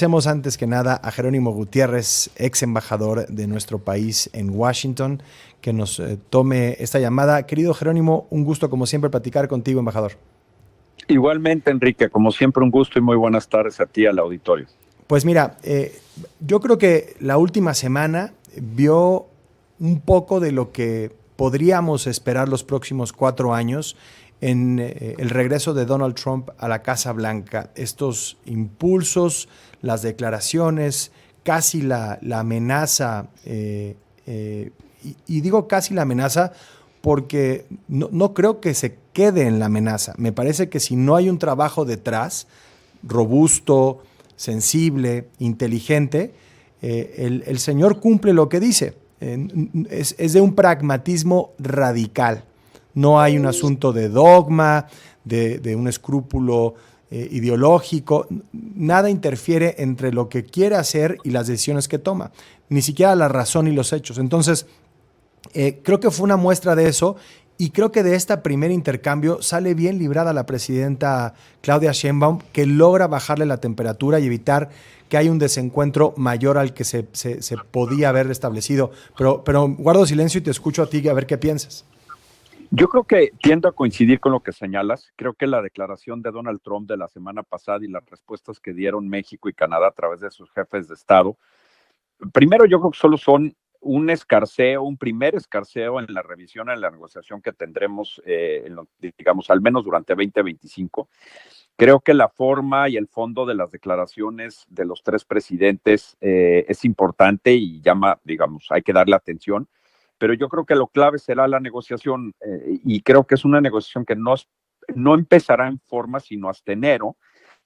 Agradecemos antes que nada a Jerónimo Gutiérrez, ex embajador de nuestro país en Washington, que nos tome esta llamada. Querido Jerónimo, un gusto como siempre platicar contigo, embajador. Igualmente, Enrique, como siempre, un gusto y muy buenas tardes a ti, al auditorio. Pues mira, yo creo que la última semana vio un poco de lo que podríamos esperar los próximos 4 años en el regreso de Donald Trump a la Casa Blanca. Estos impulsos, las declaraciones, casi la amenaza, y digo casi la amenaza porque no creo que se quede en la amenaza. Me parece que si no hay un trabajo detrás, robusto, sensible, inteligente, el señor cumple lo que dice. Es de un pragmatismo radical. No hay un asunto de dogma, de un escrúpulo ideológico. Nada interfiere entre lo que quiere hacer y las decisiones que toma. Ni siquiera la razón y los hechos. Entonces, creo que fue una muestra de eso. Y creo que de este primer intercambio sale bien librada la presidenta Claudia Sheinbaum, que logra bajarle la temperatura y evitar que haya un desencuentro mayor al que se podía haber establecido. Pero guardo silencio y te escucho a ti a ver qué piensas. Yo creo que tiendo a coincidir con lo que señalas. Creo que la declaración de Donald Trump de la semana pasada y las respuestas que dieron México y Canadá a través de sus jefes de Estado, primero yo creo que solo son un escarceo, un primer escarceo en la revisión, en la negociación que tendremos, digamos, al menos durante 2025. Creo que la forma y el fondo de las declaraciones de los tres presidentes es importante y llama, digamos, hay que darle atención, pero yo creo que lo clave será la negociación y creo que es una negociación que no empezará en forma sino hasta enero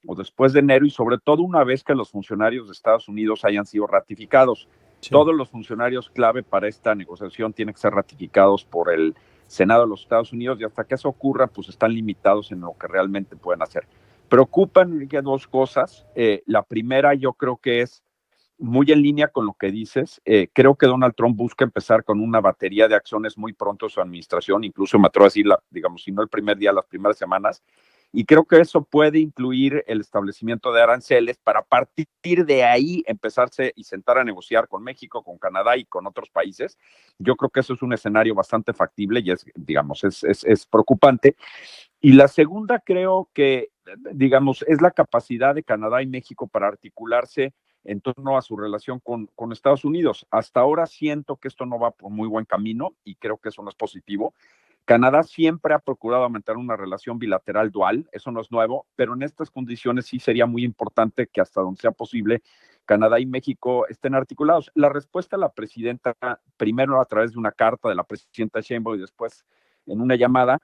o después de enero y sobre todo una vez que los funcionarios de Estados Unidos hayan sido ratificados. Sí. Todos los funcionarios clave para esta negociación tienen que ser ratificados por el Senado de los Estados Unidos y hasta que eso ocurra, pues están limitados en lo que realmente pueden hacer. Preocupan dos cosas. La primera yo creo que es muy en línea con lo que dices. Creo que Donald Trump busca empezar con una batería de acciones muy pronto en su administración, incluso me atrevo a decir, digamos, si no el primer día, las primeras semanas. Y creo que eso puede incluir el establecimiento de aranceles para partir de ahí empezarse y sentar a negociar con México, con Canadá y con otros países. Yo creo que eso es un escenario bastante factible y es, digamos, es preocupante. Y la segunda creo que, digamos, es la capacidad de Canadá y México para articularse en torno a su relación con Estados Unidos. Hasta ahora siento que esto no va por muy buen camino y creo que eso no es positivo. Canadá siempre ha procurado mantener una relación bilateral dual, eso no es nuevo, pero en estas condiciones sí sería muy importante que hasta donde sea posible Canadá y México estén articulados. La respuesta a la presidenta, primero a través de una carta de la presidenta Sheinbaum y después en una llamada,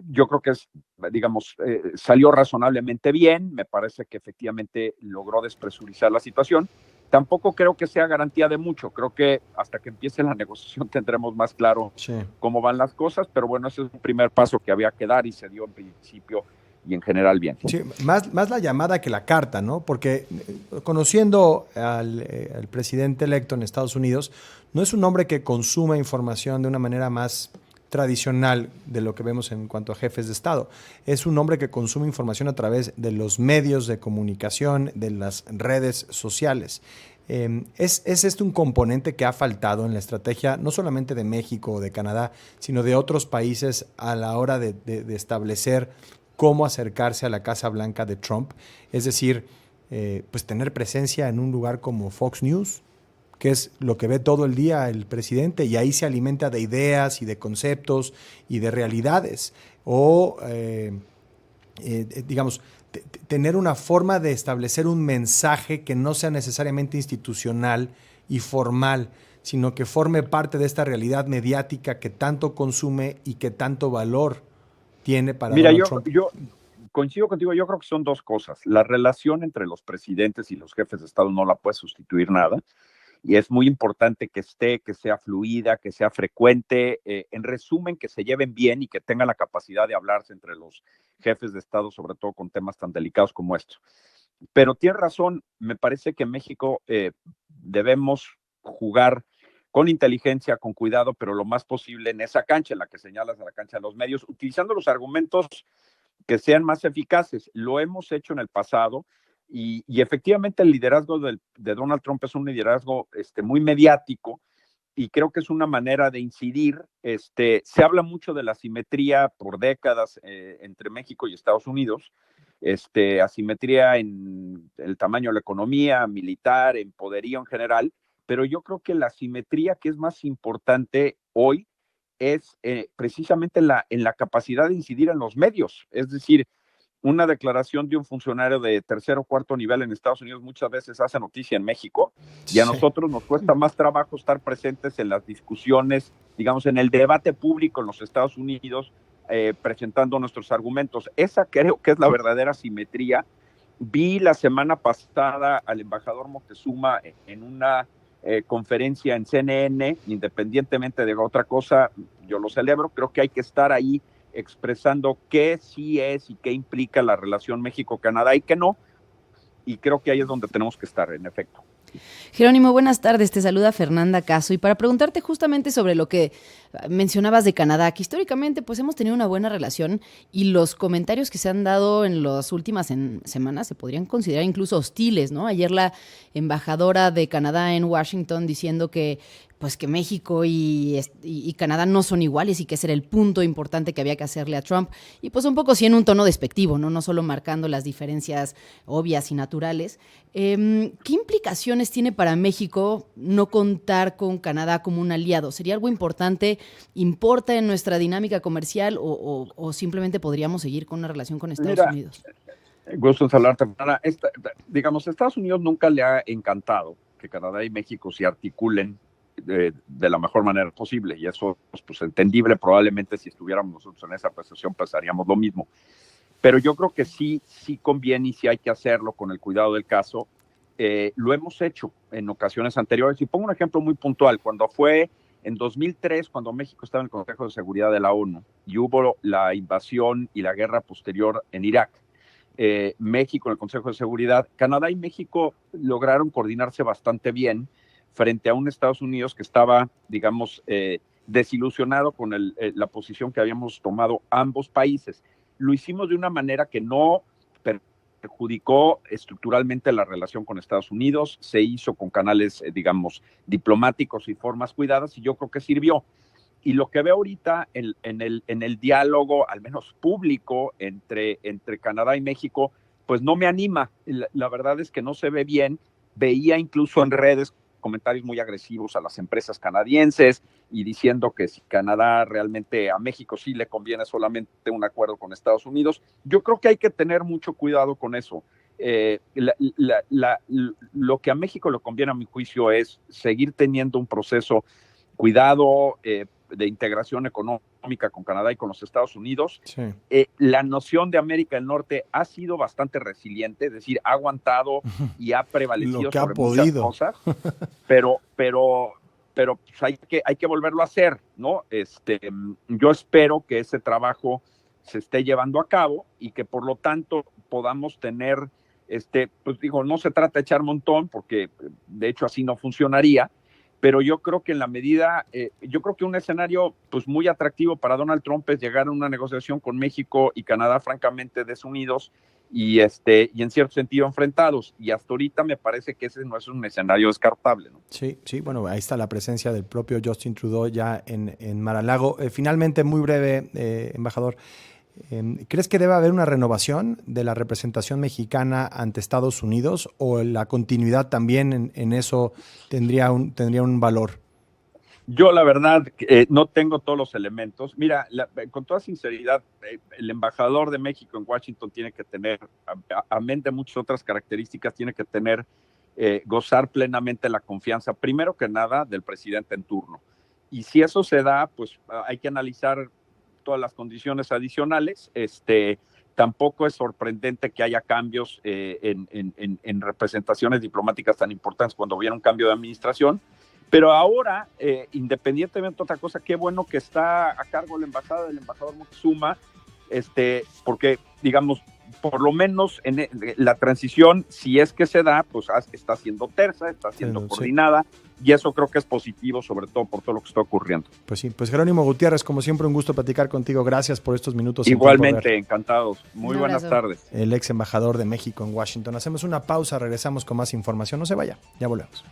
yo creo que es, digamos, salió razonablemente bien, me parece que efectivamente logró despresurizar la situación. Tampoco creo que sea garantía de mucho, creo que hasta que empiece la negociación tendremos más claro Sí. cómo van las cosas, pero bueno, ese es un primer paso que había que dar y se dio en principio y en general bien. Sí, más la llamada que la carta, ¿no? Porque conociendo al presidente electo en Estados Unidos, no es un hombre que consuma información de una manera más tradicional de lo que vemos en cuanto a jefes de Estado. Es un hombre que consume información a través de los medios de comunicación, de las redes sociales. Es este un componente que ha faltado en la estrategia no solamente de México o de Canadá, sino de otros países a la hora de establecer cómo acercarse a la Casa Blanca de Trump, es decir, pues tener presencia en un lugar como Fox News, que es lo que ve todo el día el presidente, y ahí se alimenta de ideas y de conceptos y de realidades, o digamos, tener una forma de establecer un mensaje que no sea necesariamente institucional y formal, sino que forme parte de esta realidad mediática que tanto consume y que tanto valor tiene para Mira, Donald Trump. yo coincido contigo, yo creo que son dos cosas. La relación entre los presidentes y los jefes de Estado no la puede sustituir nada. Y es muy importante que esté, que sea fluida, que sea frecuente, en resumen, que se lleven bien y que tengan la capacidad de hablarse entre los jefes de Estado, sobre todo con temas tan delicados como estos. Pero tiene razón, me parece que en México debemos jugar con inteligencia, con cuidado, pero lo más posible en esa cancha, en la que señalas, en la cancha de los medios, utilizando los argumentos que sean más eficaces. Lo hemos hecho en el pasado. Y efectivamente el liderazgo de Donald Trump es un liderazgo muy mediático, y creo que es una manera de incidir. Se habla mucho de la asimetría por décadas entre México y Estados Unidos, asimetría en el tamaño de la economía, militar, en poderío en general, pero yo creo que la asimetría que es más importante hoy es precisamente en la capacidad de incidir en los medios. Es decir, una declaración de un funcionario de tercer o cuarto nivel en Estados Unidos muchas veces hace noticia en México, y a nosotros nos cuesta más trabajo estar presentes en las discusiones, digamos, en el debate público en los Estados Unidos, presentando nuestros argumentos. Esa creo que es la verdadera simetría. Vi la semana pasada al embajador Moctezuma en una conferencia en CNN, independientemente de otra cosa, yo lo celebro. Creo que hay que estar ahí expresando qué sí es y qué implica la relación México-Canadá y qué no, y creo que ahí es donde tenemos que estar, en efecto. Jerónimo, buenas tardes, te saluda Fernanda Caso, y para preguntarte justamente sobre lo que mencionabas de Canadá, que históricamente pues hemos tenido una buena relación, y los comentarios que se han dado en las últimas semanas se podrían considerar incluso hostiles, ¿no? Ayer la embajadora de Canadá en Washington diciendo que pues que México y Canadá no son iguales, y que ese era el punto importante que había que hacerle a Trump, y pues un poco sí en un tono despectivo, no solo marcando las diferencias obvias y naturales. ¿Qué implicaciones tiene para México no contar con Canadá como un aliado? ¿Sería algo importante? ¿Importa en nuestra dinámica comercial o simplemente podríamos seguir con una relación con Estados Unidos? Gusto en saludarte, Fernanda. Digamos, Estados Unidos nunca le ha encantado que Canadá y México se articulen de la mejor manera posible, y eso es pues entendible. Probablemente si estuviéramos nosotros en esa posición pensaríamos lo mismo, pero yo creo que sí conviene, y sí hay que hacerlo con el cuidado del caso. Lo hemos hecho en ocasiones anteriores, y pongo un ejemplo muy puntual. Cuando fue en 2003, cuando México estaba en el Consejo de Seguridad de la ONU y hubo la invasión y la guerra posterior en Irak, México en el Consejo de Seguridad, Canadá y México lograron coordinarse bastante bien frente a un Estados Unidos que estaba, digamos, desilusionado con la posición que habíamos tomado ambos países. Lo hicimos de una manera que no perjudicó estructuralmente la relación con Estados Unidos, se hizo con canales, digamos, diplomáticos y formas cuidadas, y yo creo que sirvió. Y lo que veo ahorita en el diálogo, al menos público, entre Canadá y México, pues no me anima. La verdad es que no se ve bien. Veía incluso en redes comentarios muy agresivos a las empresas canadienses, y diciendo que si Canadá realmente a México sí le conviene solamente un acuerdo con Estados Unidos. Yo creo que hay que tener mucho cuidado con eso. Lo que a México le conviene, a mi juicio, es seguir teniendo un proceso cuidado de integración económica con Canadá y con los Estados Unidos. Sí. La noción de América del Norte ha sido bastante resiliente, es decir, ha aguantado y ha prevalecido lo que sobre ha podido. Muchas cosas, pero pues hay que volverlo a hacer, ¿no? Yo espero que ese trabajo se esté llevando a cabo, y que por lo tanto podamos tener, pues digo, no se trata de echar montón, porque de hecho así no funcionaría, pero yo creo que en la medida, yo creo que un escenario pues muy atractivo para Donald Trump es llegar a una negociación con México y Canadá francamente desunidos y en cierto sentido enfrentados, y hasta ahorita me parece que ese no es un escenario descartable, ¿no? Sí, bueno, ahí está la presencia del propio Justin Trudeau ya en Mar-a-Lago. Finalmente, muy breve, embajador, ¿crees que debe haber una renovación de la representación mexicana ante Estados Unidos, o la continuidad también en eso tendría un valor? Yo la verdad no tengo todos los elementos. Mira, con toda sinceridad, el embajador de México en Washington tiene que tener, amén de muchas otras características, tiene que tener, gozar plenamente la confianza, primero que nada, del presidente en turno. Y si eso se da, pues hay que analizar todas las condiciones adicionales. Tampoco es sorprendente que haya cambios en representaciones diplomáticas tan importantes cuando hubiera un cambio de administración. Pero ahora, independientemente de otra cosa, qué bueno que está a cargo la embajada del embajador Moctezuma, porque, digamos, por lo menos en la transición, si es que se da, pues está siendo tersa, está siendo coordinada, y eso creo que es positivo, sobre todo por todo lo que está ocurriendo. Pues sí, pues Jerónimo Gutiérrez, como siempre, un gusto platicar contigo. Gracias por estos minutos. Igualmente, encantados. Muy buenas tardes. El ex embajador de México en Washington. Hacemos una pausa, regresamos con más información. No se vaya, ya volvemos.